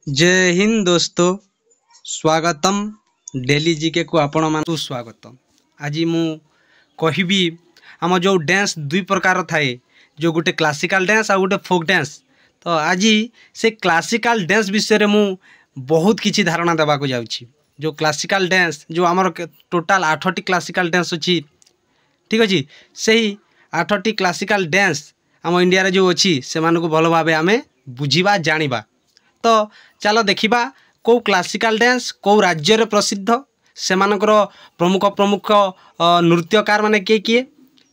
जय हिंद दोस्तों, स्वागतम डेली जीके को आपण मानू स्वागतम। आज मु कहबी आम जो डांस दुई प्रकार थाए, जो गोटे क्लासिकल डांस आ गोटे फोक डांस। तो आज से क्लासिकल डांस विषय मु बहुत किछि धारणा देवाक जाउछि। जो क्लासिकल डांस जो आमर टोटाल 8टी क्लासिकल डांस अछि, ठीक अछि। सही 8टी क्लासिकल डांस आम इंडिया रे जो अछि से मानको भलो भाबे आमे बुझिबा जानिबा। तो चलो देखिबा को क्लासिकल डांस को राज्य रे प्रसिद्ध, सेमानकर प्रमुख प्रमुख नृत्यकार माने किए किए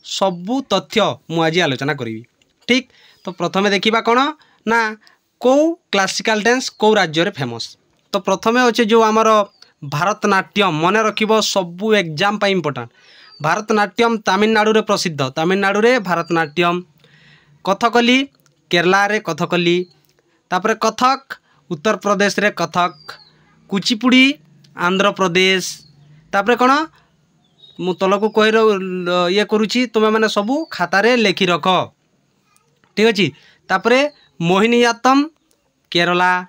सबू तथ्य मु आज आलोचना करी। ठीक, तो प्रथमे देखिबा कोन ना को क्लासिकल डांस को राज्य रे फेमस। तो प्रथमे अछि जो आमर भारतनाट्यम, मन रखिबो सबू एग्जाम पा इम्पोर्टेंट। भारतनाट्यम तमिलनाडु रे प्रसिद्ध, तमिलनाडु रे भारतनाट्यम। कथकली केरला रे कथकली, तापरे कथक उत्तर प्रदेश रे कथक, कुचिपुड़ी आंध्र प्रदेश। तापरे कोन मु तलको कहि ये करूची, तुमे माने सबू खाता रे लेखि रख, ठीक अछि। तापरे मोहिनीअट्टम केरला,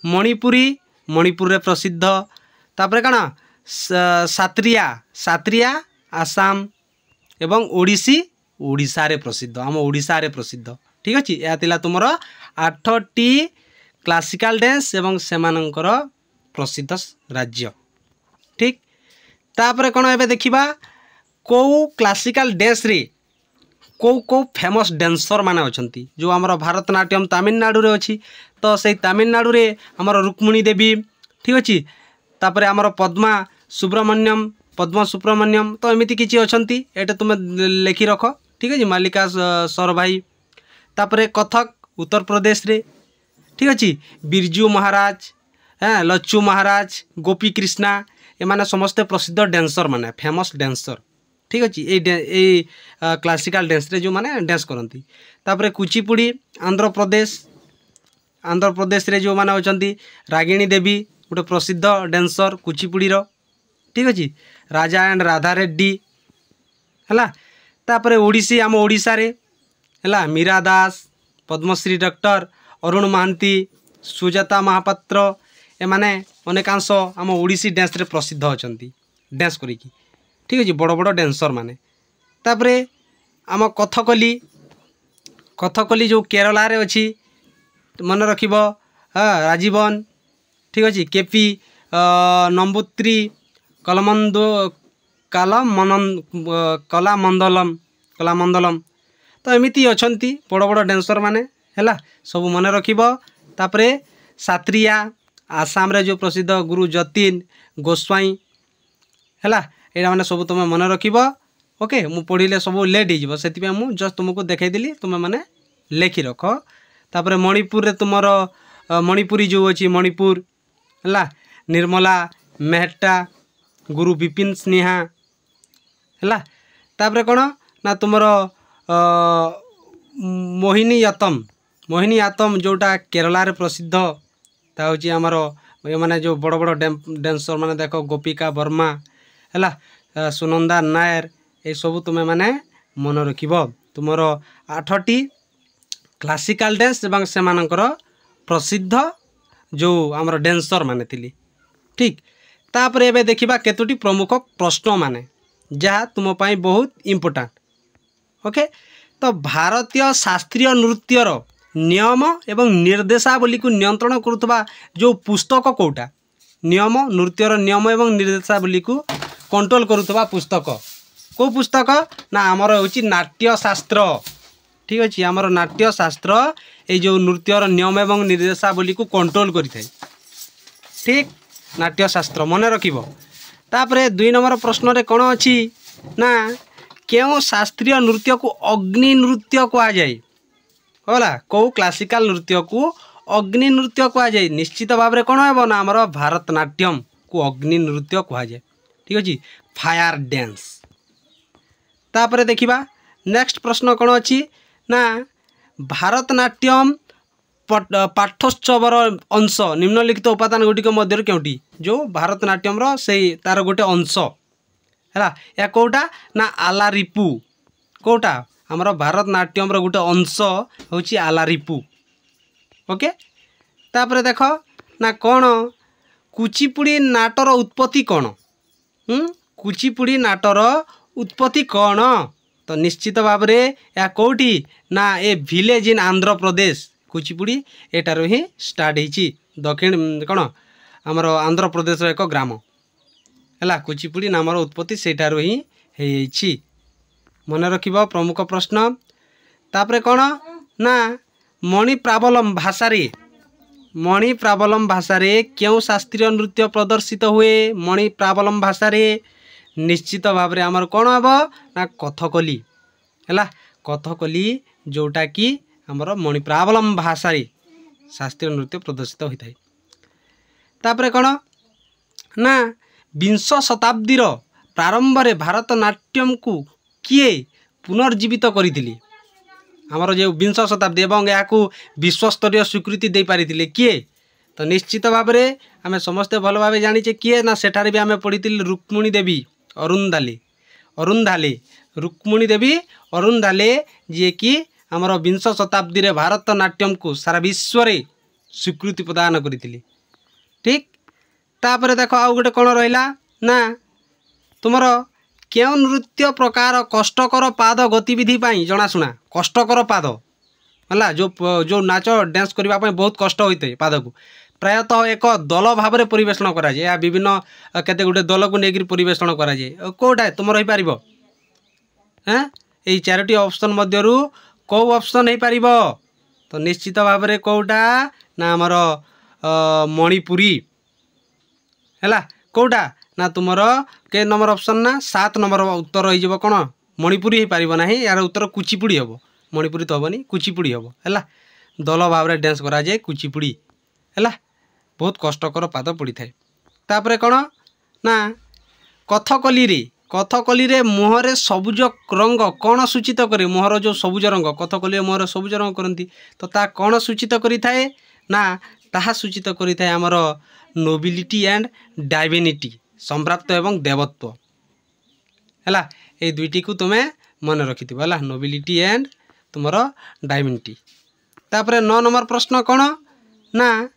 मणिपुरी मणिपुर रे प्रसिद्ध। तापरे कोन सात्रिया सात्रिया आसाम एवं ओडिसी ओडिशा रे प्रसिद्ध, आम ओडिशा रे प्रसिद्ध, ठीक अछि। या तिला तुमर 8टी क्लासिकल डांस एवं सेमानंकर प्रसिद्ध राज्य, ठीक। तापरे कोन एबे देखिबा को क्लासिकल डांस रे को फेमस डांसर माने अछंती। जो हमर भारतनाट्यम तमिलनाडु रे अछि, तो सेई तमिलनाडु रे हमर रुक्मिणी देवी, ठीक अछि। तापरे हमर पद्मा सुब्रमण्यम, तो एमिति किछि अछंती, एटा तुमे लेखि रख, ठीक अछि। मालिका सरभाई। तापरे कथक उत्तर प्रदेश रे, ठीक अछि। बिरजू महाराज, लच्चू महाराज, गोपी कृष्णा, एमाने समस्त प्रसिद्ध डांसर माने, फेमस डांसर, ठीक अछि। ए क्लासिकल डांस रे जो माने डांस करंती। तापरे कुचिपुड़ी आंध्र प्रदेश रे जो माने अछंती रागिणी देवी, गोटे प्रसिद्ध डांसर कुचिपुड़ी रो, ठीक अछि। राजा एंड राधा रेड्डी हला। तापरे ओडिसी आम ओडिशा रे हला मीरा दास, पद्मश्री डॉक्टर अरुण महांती, सुजाता महापात्र, एमाने अनेकांश आम ओडिसी डांस रे प्रसिद्ध अछंती डांस करिकी, ठीक अछि। बड़ बड़ डांसर माने। तापरे आम कथकली जो केरला रे अछि, मन रखिबो राजीवन, ठीक अछि। केपी नंबुत्री कलामंडलम, तो एमिति अछंती बड़ बड़ डांसर माने हैला, सब मन रखिबो। तापरे सात्रिया आसाम रे जो प्रसिद्ध गुरु जतिन गोस्वाई हैला, एरा माने सब तुम मन रखिबो। ओके, मु पढिले सब लेट हिजबो, सेति पे मु जस्ट तुमको देखाई देली, तुम माने लेखि रख। तापरे मणिपुर रे तुमर मणिपुरी जो अछि मणिपुर हैला, निर्मला मेहटा, गुरु विपिन स्नेहा हैला। तापरे कोन ना तुमर मोहिनीअट्टम जोटा केरला रे प्रसिद्ध, ता होची हमर माने जो बड़ बड़ डांसर माने देखो गोपिका वर्मा हैला, सुनंदा नायर, ए सब तुमे माने मन रखिबो। तुमर 8टी क्लासिकल डांस एवं सेमानकर प्रसिद्ध जो हमर डांसर माने थिली, ठीक। तापरे एबे देखिबा केतोटी प्रमुख प्रश्न माने जहा तुम पाई बहुत इम्पोर्टेंट। ओके, तो भारतीय शास्त्रीय नृत्यर नियम एवं निर्देशावली को नियंत्रण करुवा जो पुस्तक कोटा, नियम नृत्यर नियम एवं निर्देशावली को कंट्रोल करुवा पुस्तक को पुस्तक ना आमर होची नाट्यशास्त्र, ठीक अछि। आमर नाट्यशास्त्र ए जो नृत्यर नियम एवं निर्देशावली को कंट्रोल करिथाय, ठीक। नाट्यशास्त्र मन रखिबो। तापरे 2 नंबर प्रश्न रे कोन अछि ना केउ शास्त्रीय नृत्य को अग्नि नृत्य कहा जाए, होला को क्लासिकल नृत्य को अग्नि नृत्य कहा जाए। निश्चित भाव रे कोन हेबो ना हमर भारतनाट्यम को अग्नि नृत्य कहा जाए, ठीक अछि, फायर डांस। तापरे देखिबा नेक्स्ट प्रश्न कोन अछि ना भारतनाट्यम पाठोत्सवर अंश निम्नलिखित उपादान गुटिक मध्य केउटी, जो भारतनाट्यम रो सेई तार गोटे अंश हैला, या कोटा ना आलारिपु, कोटा हमर भारतनाट्यम रो गोटे अंश होची आलारिपु। ओके, तापरे देखो ना कौन कुचिपुड़ी नाटर उत्पत्ति कौन कुचिपुड़ी नाटर उत्पत्ति कौन तो निश्चित भाव में या कौटी ना a village in Andhra Pradesh Kuchipudi एटार ही स्टार्ट होती दक्षिण कौन आमर आंध्र प्रदेश एक ग्राम है कुचिपुड़ी नामर उत्पत्ति सेठार ही होती मन रखिब प्रमुख प्रश्न तापरे कौन ना मणिप्रावलम भाषा रे क्यों शास्त्रीय नृत्य प्रदर्शित हुए मणिप्रावलम भाषा रे निश्चित भाव में आमर कौन हम ना कथकली है कथकली जोटा कि आमर मणिप्रावलम भाषा रे शास्त्रीय नृत्य प्रदर्शित होता है तापरे कौन ना विंश शताब्दीर प्रारंभ में भारतनाट्यम को किए पुनर्जीवित करथिले आमर जो विंश शताब्दी एवं या विश्वस्तरीय स्वीकृति दे पारिथिले किए तो निश्चित भाव में आम समस्ते भल भाव जानीचे किए ना सेठारे भी आम पढ़ी रुक्मिणी देवी अरुंधाले रुक्मिणी देवी अरुंधाले जी कि आमर विंश शताब्दी रे भारतनाट्यम को सारा विश्व रे स्वीकृति प्रदान करथिले ठीक तापर देख आउ गोटे कौन रहा ना तुमर क्यों नृत्य प्रकार कष्टकर पाद गतिविधि जनाशुना कष्टकर पाद है जो नाच डांस करने बहुत कष्ट होता है पाद को प्रायतः एक दल भाव में परिवेषण कराए या विभिन्न केते गुटे दल को लेकर परिवेषण कराए कौटा तुम रहीपर हाँ यही चारोटी ऑप्शन मध्यरु कौ ऑप्शन हो पार तो निश्चित भाव में कौटा ना आमर मणिपुरी है कौटा ना तुमर के नंबर ऑप्शन ना 7 नंबर उत्तर हो कौन मणिपुरी हो पार ना यार उत्तर कुचिपुड़ी हम मणिपुरी तो हेनी कुचिपुड़ी हम है दल भाव में डांस कराए कुचिपुड़ी है बहुत कष्टकर पाद पड़ी थाए तापर कौन ना कथकली रे मुहरे सबुज रंग कौन सूचित करे मुहर जो सबुज रंग कथकली मुहर सबुज रंग करती तो ता कौन सूचित करिथाए ना ताहा सूचित करिथाए आमर नोबिलिटी एंड डाइविनिटी संप्राप्त एवं देवत्व है ये दुईटी को तुम्हें मन रखि है नोबिलिटी एंड तुमर डाइविनिटी तापर 9 नंबर प्रश्न कौन ना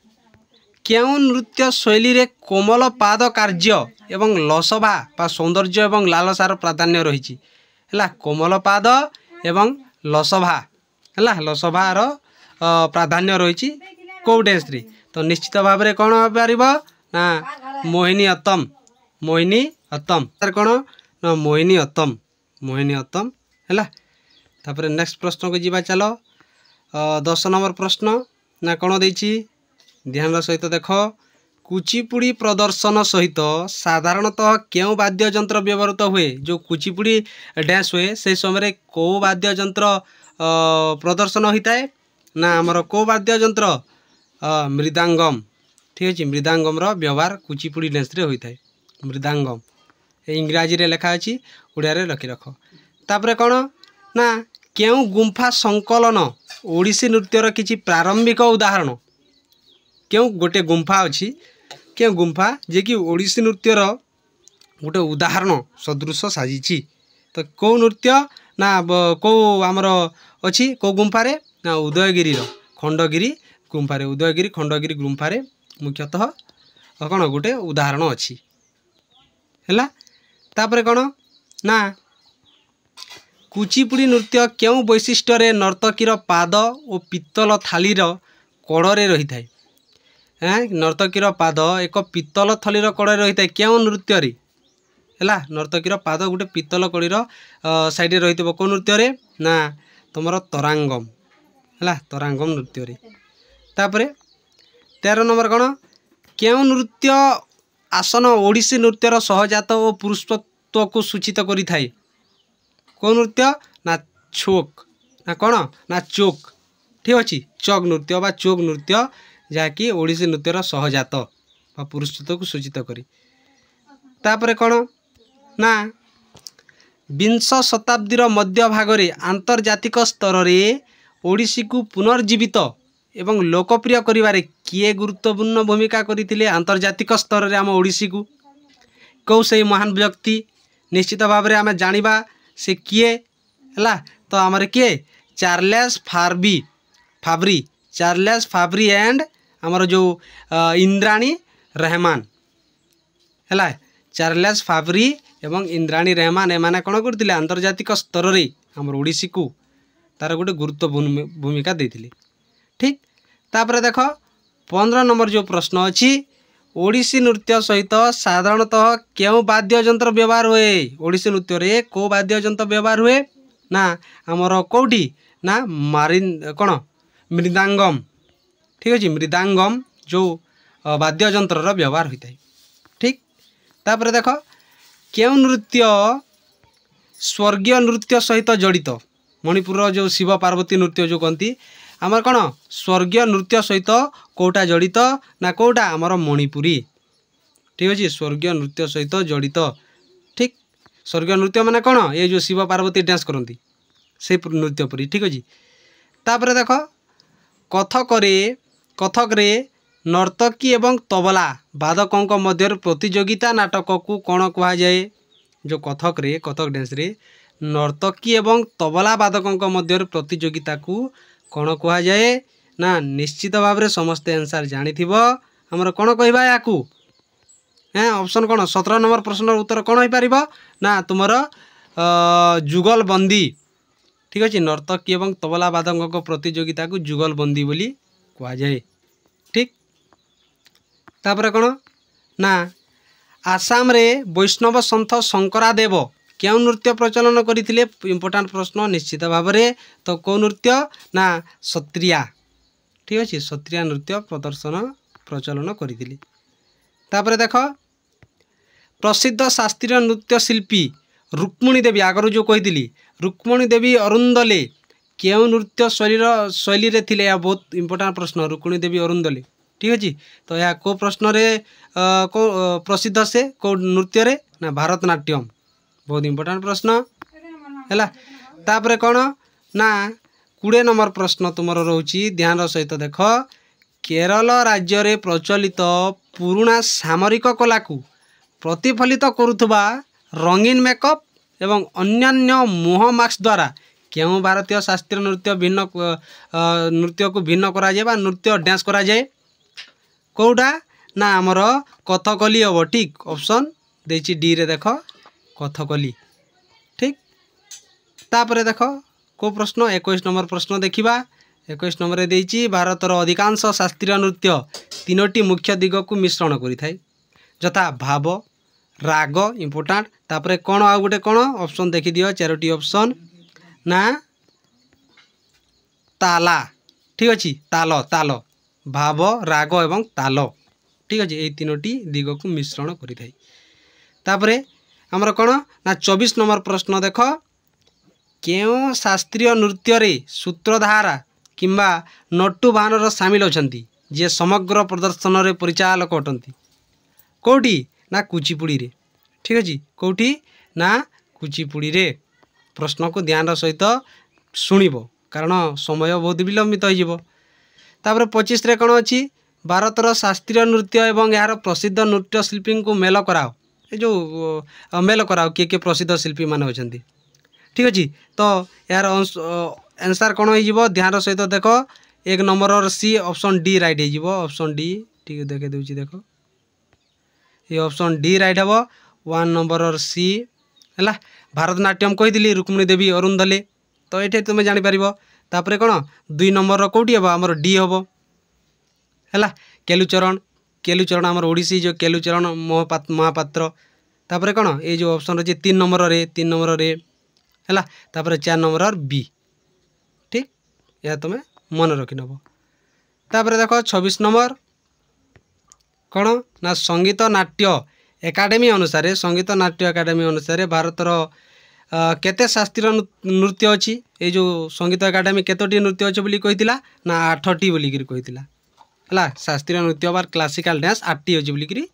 क्यों नृत्य शैली रे कोमल पाद कार्य एवं लसभा बा सौंदर्य एवं लालसार प्राधान्य रही है कोमल पाद एवं लसभा है लसभार प्राधान्य रही कौ डांस रे तो निश्चित भाव में कौन हो पार ना मोहिनी अत्तम तार कौन ना मोहिनी अत्तम है तापर नेक्स्ट प्रश्न को जीवा चलो 10 नंबर प्रश्न ना कौन देछि ध्यान सहित देख कुचिपुड़ी प्रदर्शन सहित साधारणतः क्यों वाद्य यंत्र व्यवहृत हुए जो कुचिपुड़ी डांस हुए से समय कौ वाद्य यंत्र प्रदर्शन होता है ना आमर कौ वाद्य यंत्र मृदांगम ठीक अच्छे मृदांगम व्यवहार कुचिपुड़ी डांस रे होता है मृदांगम इंग्राजी रे लिखा अच्छी ओडिया रे रखी रख तापर कौन ना क्यों गुंफा संकलन ओडिसी नृत्यर किसी प्रारंभिक उदाहरण क्यों गोटे गुंफा अच्छी क्यों गुंफा जे कि ओडिसी नृत्यर गोटे उदाहरण सदृश साजिची तो कौ नृत्य ना कौ आमर अच्छी कौ गुंफारे ना उदयगिरी खंडगिरी गुंफारे उदयगिरी खंडगिरी गुंफारे मुख्यतः कौन गोटे उदाहरण अच्छी है तापर कौन ना कुचिपुड़ी नृत्य क्यों वैशिष्ट्य रे नर्तकीर पाद और पित्तल थालीर कड़े रही है नर्तकीर पाद एक पित्तल थलीर कड़े रही है क्यों नृत्य रे है नर्तकीर पाद गोटे पित्तल कड़ीर साइड रही कौ नृत्य रे ना तुमर तरांगम है तरांगम नृत्य रे तापर 13 नंबर कौन क्यों नृत्य आसन ओडिसी नृत्यर सहजात और पुरुषत्व को सूचित करि थाए कौ नृत्य ना छोक ना कौन ना चोक ठीक अच्छे चौक नृत्य बा चोक नृत्य जहाँकि ओडिसी नृत्यर सहजात बा पुरुषत्व को सूचित करी तापर कौन ना विंश शताब्दीर मध्य भागरे आंतर्जातिक स्तर रे ओडिसी को पुनर्जीवित एवं लोकप्रिय करिवारे किए गुरुत्वपूर्ण भूमिका करथिले आंतर्जातिक स्तर रे आम ओडिसी को कौ से महान व्यक्ति निश्चित भाव में आम जानिबा से किए है तो आमर किए चार्लेस फाब्री एंड आमर जो इंद्राणी रहमान है चार्लेस फावरी एवं इंद्राणी रहमान एमाने कौन करते आंतर्जातिक स्तर में आमर ओडिशी को तार गोटे गुरुत्व भूमिका देते। ठीक तापर देख 15 नंबर जो प्रश्न अच्छी ओडिशी नृत्य सहित साधारणतः क्यों वाद्य यंत्र व्यवहार हुए ओडिशी नृत्य रे को वाद्य यंत्र व्यवहार हुए ना आमर कौटी ना मारिन कौन मृदांगम। ठीक अच्छे मृदांगम जो वाद्य यंत्र व्यवहार होता है। ठीक तापर देख क्यों नृत्य स्वर्गीय नृत्य सहित जड़ित मणिपुर जो शिव पार्वती नृत्य जो कहती आमर कौन स्वर्गीय नृत्य सहित कौटा जड़ित ना कौटा आमर मणिपुरी। ठीक अच्छे स्वर्गीय नृत्य सहित जड़ित। ठीक स्वर्गीय नृत्य माने कौन ये जो शिव पार्वती डांस करती से नृत्य परी। ठीक अच्छे तापर देख कथक रे नर्तकी एवं तबला वादकों मध्य प्रतियोगिता नाटक को कौन कहा जाए जो कथक डांस रे नर्तकी एवं तबला वादकों मध्य प्रतियोगिता को कौन कहा जाए ना निश्चित भाव में समस्ते आंसर जानी आमर कौन कहवा या ऑप्शन कौन 17 नंबर प्रश्न उत्तर कौन हो पार ना तुमर जुगलबंदी। ठीक अच्छे नर्तकी एवं तबला वादकों प्रतियोगिता को जुगलबंदी बोली कहा जाए। ठीक तापर कौन ना आसाम रे वैष्णव संत शंकरादेव क्यों नृत्य प्रचलन करते इम्पोर्टाट प्रश्न निश्चित भाव में तो कौ नृत्य ना सत्रिया। ठीक अच्छे सत्रिया नृत्य प्रचलन करते। तापर देख प्रसिद्ध शास्त्रीय नृत्य शिल्पी रुक्मिणी देवी आगरू जो कही रुक्मिणी देवी अरुंदले क्यों नृत्य शैली रे थिले या बहुत इम्पोर्टाट प्रश्न रुक्मिणी देवी अरुंदले। ठीक अच्छे तो यह को प्रश्न रे को प्रसिद्ध से को नृत्य रे ना भारतनाट्यम बहुत इम्पोर्टाट प्रश्न है। तापर कौन ना 20 नंबर प्रश्न तुमर रोची ध्यान सहित देख केरल राज्य रे प्रचलित पुराना सामरिक कला को प्रतिफलित करुवा रंगीन मेकअप एवं अन्यान्य मुह मास्क द्वारा क्यों भारतीय शास्त्रीय नृत्य भिन्न नृत्य को भिन्न करा जाए बा नृत्य डांस करा जाए कौटा ना आमर कथकली हम। ठीक ऑप्शन देछि डी रे देख कथकली। ठीक तापर देख को प्रश्न 21 नंबर प्रश्न देखिबा 21 नंबर देछि भारतर अधिकांश शास्त्रीय नृत्य 3टी मुख्य दिग को मिश्रण करिथाय जथा भाव राग इम्पोर्टाट तापर कौन आ गोटे कौन ऑप्शन देखि दियो 4टी ऑप्शन ना ताला। ठीक अच्छे ताल ताल भाव राग एवं ताल। ठीक अच्छे ये 3टी दिग को मिश्रण करिथाय। तापर आमर कौन ना 24 नंबर प्रश्न देख क्यों शास्त्रीय नृत्य रे सूत्रधारा किंबा नट्टू बाहनर सामिल अछंती जे समग्र प्रदर्शन रे परिचालक अटंती कौटी ना कुचिपुड़ी रे। ठीक अच्छे कौटी ना कुचिपुड़ी रे प्रश्न को ध्यान सहित शुणिब कारण समय बहुत विलंबित हो। तापर 25 रे कौन अच्छी भारतर शास्त्रीय नृत्य एवं यार प्रसिद्ध नृत्य शिल्पी को मेल कराओ ये जो मेल कराओ किए प्रसिद्ध शिल्पी मान अच्छा। ठीक अच्छे तो यार आंसर कौन हो ध्यान सहित देख 1 number C option D right हो ऑप्शन डी। ठीक देखे दूसरी देख ये ऑप्शन डी राइट हम 1 नंबर सी है भारतनाट्यम कही रुक्मिणी देवी अरुंदले तो ये तुम्हें जापर। तापर कौन 2 नंबर कौटी हम आमर डी हम है केलुचरण आमर ओडिशी जो केलुचरण महापात्र। तापर कौन ये जो ऑप्शन अच्छे 3 नंबर रे है तापर 4 नंबर बी। ठीक यह तुम्हें मन रखी नब। तापर देख 26 नंबर कौन ना संगीत नाट्य एकाडेमी अनुसार संगीत नाट्य एकाडेमी अनुसार भारतर केते शास्त्रीय नृत्य अच्छी ये जो संगीत एकाडेमी केतोटी नृत्य अच्छे बोली कहितिला ना 8टी बोलिकी कहितिला है शास्त्रीय नृत्य बार क्लासिकल डांस 8टी अच्छी बोलिकी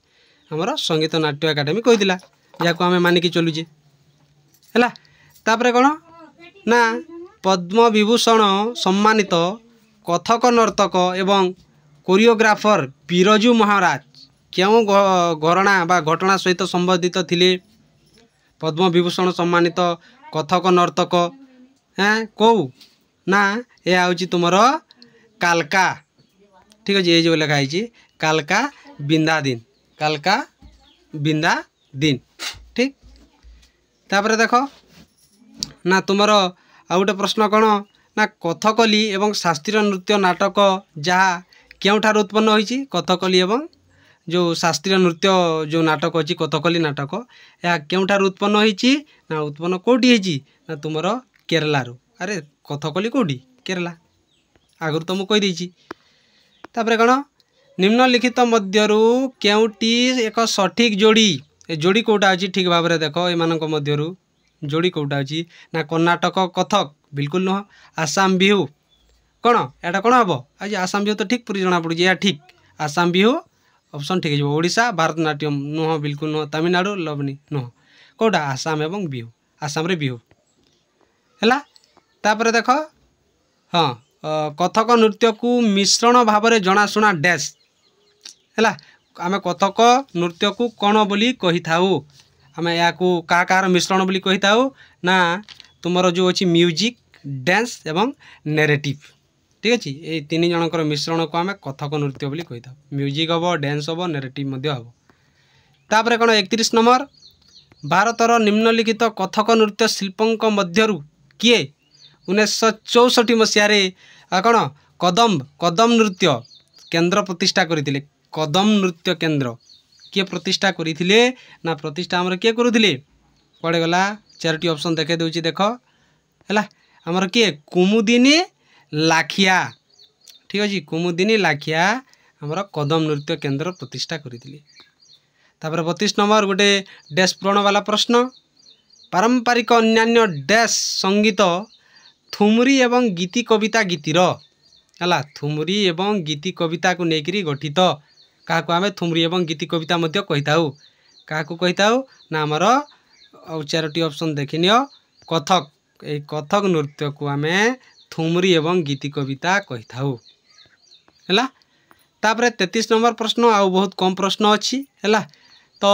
आमर संगीत नाट्य एकाडेमी कहितिला जहाँ आम मानिकी चलुचे है। तापर कौन ना पद्म विभूषण सम्मानित कथक नर्तक एवं कोरियोग्राफर बिरजू महाराज क्यों घरणा बा घटना सहित संबंधित थिले पद्म विभूषण सम्मानित कथक नर्तक हैं कौ ना यह हूँ तुमर कालका। ठीक अच्छे ये जो लिखाई कालका बिंदा दिन कालका बिंदा दिन ठीक तापर देख ना तुम आ गोटे प्रश्न कौन ना कथकली एवं शास्त्रीय नृत्य नाटक जहाँ केउठार उत्पन्न होती कथकली एवं जो शास्त्रीय नृत्य जो नाटक अच्छी कथकली नाटक यह केउठार उत्पन्न होती ना उत्पन्न कौटी होती ना तुम केरला रू अरे कथकली कौटी केरला आगुरी तो मुझे कहीदेची तापर कौन निम्नलिखित मध्यरु केउटी एक सठिक जोड़ी ए जोड़ी कौटा अच्छी ठीक भाव में देख एम मध्यरु जोड़ी कौटा अच्छी ना कर्णाटक कथक बिल्कुल नुह आसाम बिहू कौन एटा कौन हम आज आसाम बिहू तो ठीक पूरी जना पड़ी या ठीक आसाम बिहू ऑप्शन ठीक है ओडिशा भारतनाट्यम नुह बिल्कुल नुह तमिलनाडु लवनी नुह कौटा आसाम एवं बिहू आसाम रे बिहू है तापर देख हाँ कथक नृत्य को मिश्रण भाव में जनाशुना डैश है आम कथक नृत्य को कौन बोली कही थाऊ आम या कह मिश्रण बोली कही थाऊ ना तुमर जो अच्छी म्यूजिक डांस एवं नैरेटिव ठीक अच्छे ये तीन जनकर मिश्रण को आम कथक नृत्य बोली कही था म्यूजिक हम डांस हम नैरेटिव हम तापर कौन 31 नंबर भारतर निम्नलिखित कथक नृत्य शिल्पों मध्यरु किए 1964 मसीह कौन कदम नृत्य केंद्र प्रतिष्ठा करते कदम नृत्य केंद्र किए प्रतिष्ठा करते ना प्रतिष्ठा आमर किए करुले कड़े गला 4टी ऑप्शन देखे दूची देख है आमर किए कुमुदिनी लाखिया ठीक अच्छे कुमुदिनी लाखिया आमर कदम नृत्य केंद्र प्रतिष्ठा करते तापर 32 नंबर गोटे डैश पूरण वाला प्रश्न पारंपरिक अन्यान्य डैश संगीत थुमरी एवं गीति कविता गीतिर है थुमरी एवं गीति कविता को लेकर गठित क्या आम थुमरी एवं गीति कविता कही था क्या कही था ना आमर 4टी ऑप्शन देखनी कथक ये कथक नृत्य को आम थुमरी एवं गीति कविता कही था है तापर 33 नंबर प्रश्न आउ बहुत कम प्रश्न अच्छी है तो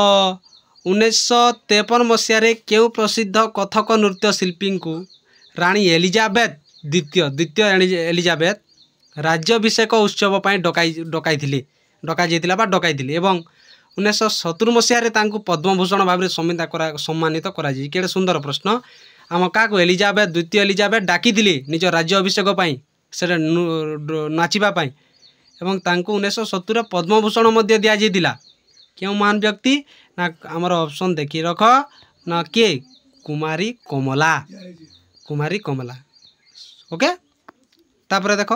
1953 मसीह क्यों प्रसिद्ध कथक नृत्य शिल्पी को रानी एलिजाबेथ द्वितीय एलिजाबेथ राज्याभिषेक उत्सव डकाई डकाई एवं 1970 मसीह पद्मभूषण भाव में सम्मानित कर सुंदर प्रश्न आम क्या एलिजाबेथ द्वितीय एलिजाबेथ डाकी निज राज्य अभिषेक से नाचवाई एवं 1970 पद्मभूषण दि जाता क्यों महान व्यक्ति ना आमर ऑप्शन देखी रख ना किए कुमारी कमला ओके तापर देख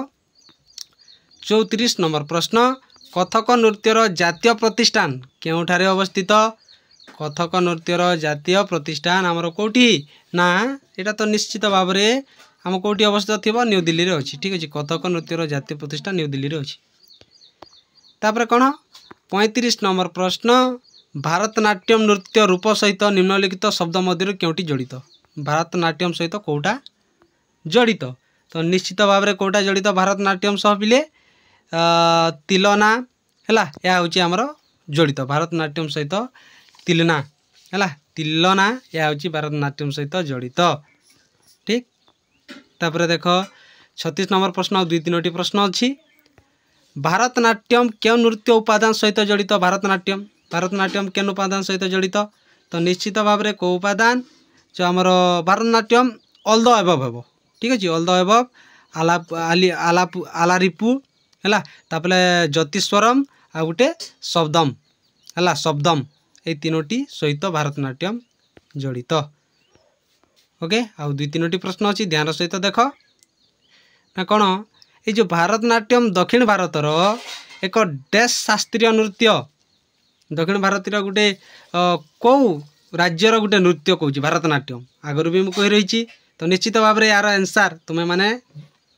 34 नंबर प्रश्न कथक नृत्यर जातीय प्रतिष्ठान केउठारे अवस्थित कथक नृत्यर जातीय प्रतिष्ठान आमर कौटी ना यहाँ तो निश्चित भाव में आम कौटी अवस्थित थी न्यू दिल्ली रे अच्छी ठीक अच्छे कथक नृत्यर जातीय प्रतिष्ठान न्यू दिल्ली रे अच्छी तापर कौन 35 नंबर प्रश्न भारतनाट्यम नृत्य रूप सहित निम्नलिखित शब्द मध्य क्योंटी जड़ित भारतनाट्यम सहित कौटा जड़ित तो निश्चित भाव में कौटा जड़ित भारतनाट्यम सह पिले तिलना है यह हूँ आमर जड़ित भारतनाट्यम सहित तिलना है तिलना यह हूँ भारतनाट्यम सहित जड़ित ठीक तापर देख 36 नंबर प्रश्न 2-3टी प्रश्न अच्छी भारतनाट्यम क्यों नृत्य उपादान सहित जड़ित भारतनाट्यम केन उपादान सहित जड़ित तो निश्चित भाव में कौ उपादान जो आमर भारतनाट्यम ऑल द एबव हम ठीक अच्छे ऑल द एबव आलारिपु है तापर ज्योतिस्वरम आ गोटे शब्दम है शब्दम ये 3टी सहित भारतनाट्यम जड़ित ओके आउ 2-3टी प्रश्न अच्छी ध्यान सहित देख ना कौन ये जो भारतनाट्यम दक्षिण भारतर एक डैश शास्त्रीय नृत्य दक्षिण भारतर गोटे कौ राज्यर गोटे नृत्य कौच भारतनाट्यम आगुरी भी मुझे रही तो निश्चित भाव में यार आंसर तुम्हें माने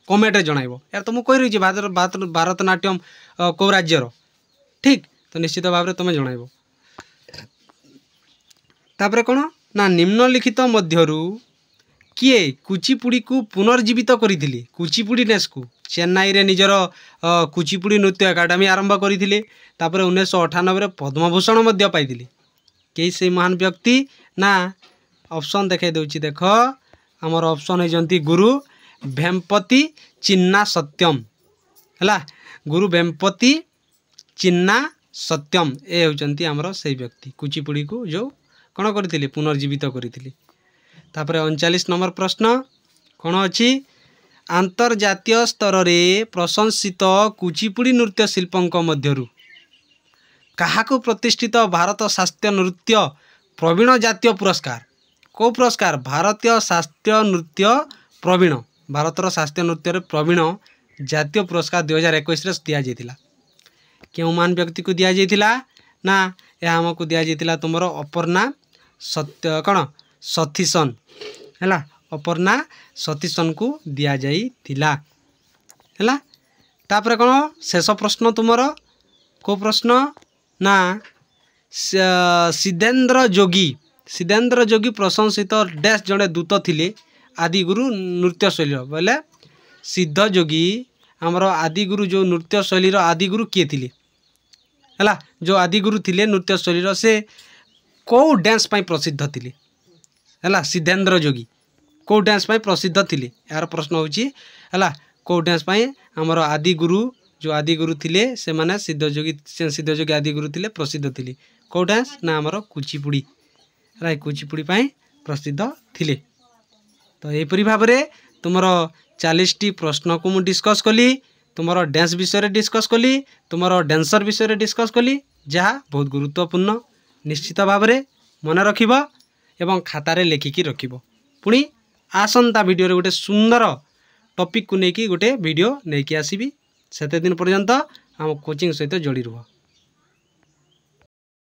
कमेंट जनइब यार तो मुझे रही भारतनाट्यम कौ राज्यर ठीक तो निश्चित भाव में तुम्हें जनइब तापर कौन ना निम्नलिखित मध्यरु किए कुचिपुड़ी को पुनर्जीवित करथिले कुचिपुड़ी डांस को चेन्नई रे निजर कुचिपुड़ी नृत्य एकाडेमी आरंभ करथिले तापर 1998 पद्मभूषण मध्य पाइथिले कई से महान व्यक्ति ना ऑप्शन देखे दूची देख आमर ऑप्शन होती गुरु भेम्पति चिन्ना सत्यम है गुरु वेम्पति चिन्ना सत्यम ए होचंती हमरो सही व्यक्ति कुचिपुड़ी को जो कौन करथिले पुनर्जीवित करथिले। तापर 39 नंबर प्रश्न कौन अछि अंतर्जातीय स्तर रे प्रशंसित कुचिपुड़ी नृत्य शिल्पंक मध्यरु काहाकु प्रतिष्ठित भारत शास्त्रीय नृत्य प्रवीण जातीय पुरस्कार को पुरस्कार भारतीय शास्त्रीय नृत्य प्रवीण भारतर शास्त्रीय नृत्य प्रवीण जातीय पुरस्कार 2021 रे दिया जाइतिला। केउ मान व्यक्ति को दिया जाइतिला ना या हमको दिया जाइतिला तुमरो अपर्णा सत्य कौन सतीशन हैला अपर्णा सतीशन को दिया जाइतिला हैला। तापर कौन शेष प्रश्न तुमरो को प्रश्न ना सिद्धेन्द्र जोगी प्रशंसित डैश जड़े दूत थिले आदिगुरु नृत्य शैली बोले सिद्ध जोगी आमर आदिगुरु जो नृत्य शैली आदिगुरु किए थिले हैला जो आदिगुरु थिले नृत्य शैली से कौ डांस पाई प्रसिद्ध थिले हैला सिद्धेन्द्र जोगी कौ डांस पाई प्रसिद्ध थिले यार प्रश्न होची हैला कौ डांस पाई आमर आदिगुरु जो आदिगुरु थिले से माने सिद्ध जोगी आदिगुरु थिले प्रसिद्ध थिले कौ डांस ना आमर कुचिपुड़ी हैला कुचिपुड़ी पाई प्रसिद्ध थिले। तो एपरी भाव में तुमर 40टी प्रश्न को मुझे डिस्कस कली तुमर डांस विषय डिस्कस कली तुमर डांसर विषय डिस्कस कली जहाँ बहुत गुरुत्वपूर्ण निश्चित भाव में मन रखिब एवं खातारे लेखिकी रखिब। पुणी आसंता वीडियो रे गोटे सुंदर टॉपिक को लेकिन गोटे वीडियो नहीं आसबि सेते दिन पर्यंत हम कोचिंग सहित जोड़ी रुह।